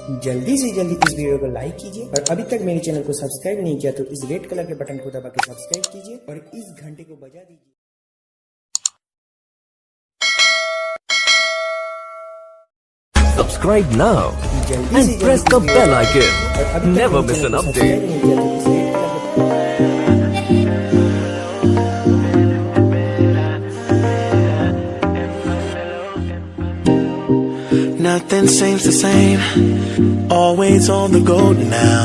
जल्दी से जल्दी इस वीडियो को लाइक कीजिए और अभी तक मेरे चैनल को सब्सक्राइब नहीं किया तो इस रेड कलर के बटन को दबा के सब्सक्राइब कीजिए और इस घंटे को बजा दीजिए। Subscribe now and press the bell icon. Never miss an update. Nothing seems the same, always on the go now,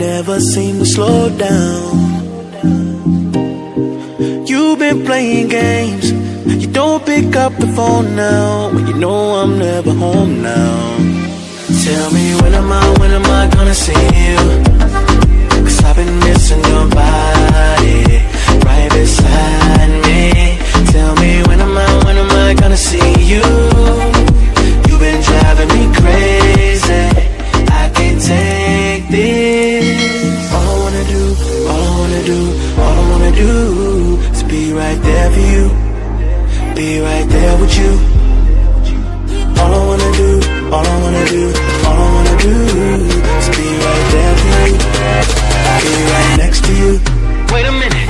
never seem to slow down. You've been playing games, you don't pick up the phone now, when you know I'm never home now. Tell me when am I gonna see you? 'Cause I've been missing your body, right beside me. Tell me when am I gonna see you? Been driving me crazy, I can't take this. All I wanna do, all I wanna do, all I wanna do is be right there for you, be right there with you. All I wanna do, all I wanna do, all I wanna do is be right there for you, be right next to you. Wait a minute.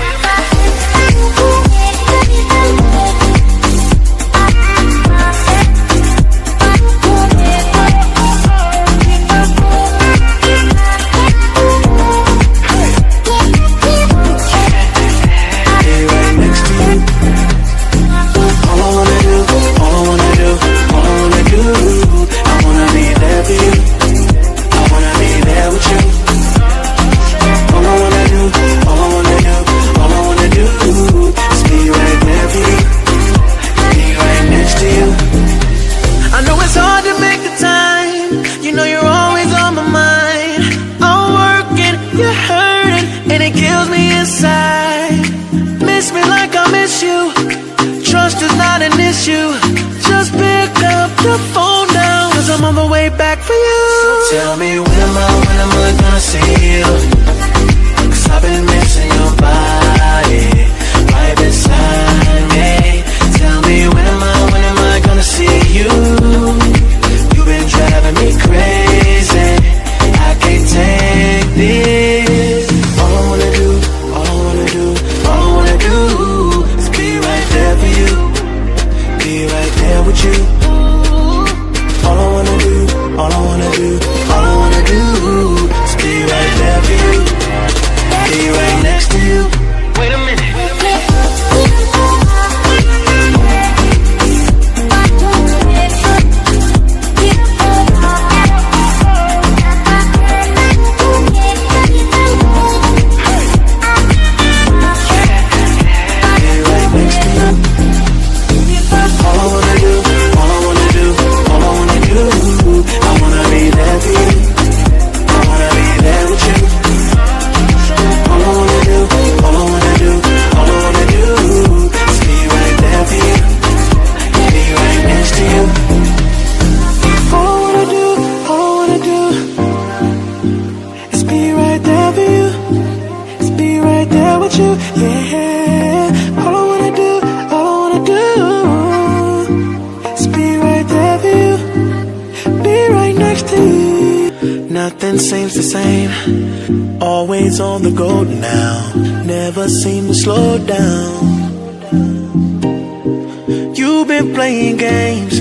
Just pick up the phone now, 'cause I'm on the way back for you. So tell me when am I gonna see you? 'Cause I've been missing your body, right beside me. Tell me when am I gonna see you? You've been driving me crazy, I can't take this. All I wanna do, all I wanna do, all I wanna do is be right there for you, be right there with you. All I wanna do, all I wanna do, all I wanna do is be right there for you, be right next to you. Wait a minute. Nothing seems the same, always on the go now, never seem to slow down. You've been playing games,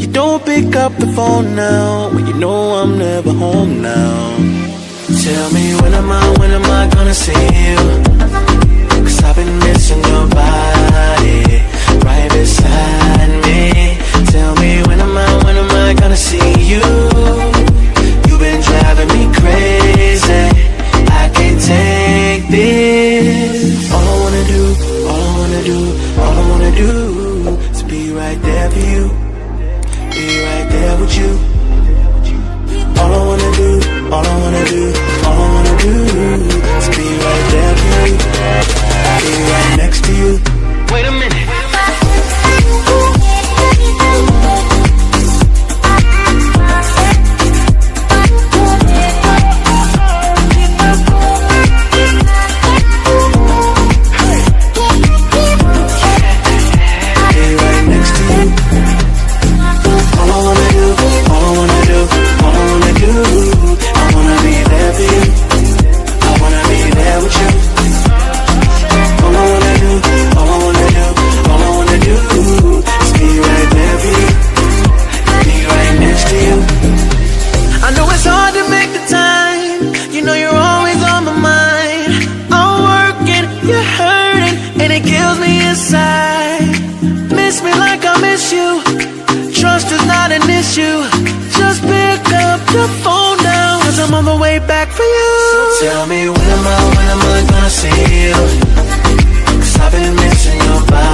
you don't pick up the phone now, when you know I'm never home now. Tell me when am I gonna see you? 'Cause I've been missing your body, right beside me. Tell me when am I gonna see you? Been driving me crazy, I can't take this. All I wanna do, all I wanna do, all I wanna do is be right there for you, be right there with you. All I wanna do, all I wanna do, all I wanna do is be right there for you, be right next to you. Wait a minute. your phone down, 'cause I'm on the way back for you. So tell me when am I gonna see you? 'Cause I've been missing your body.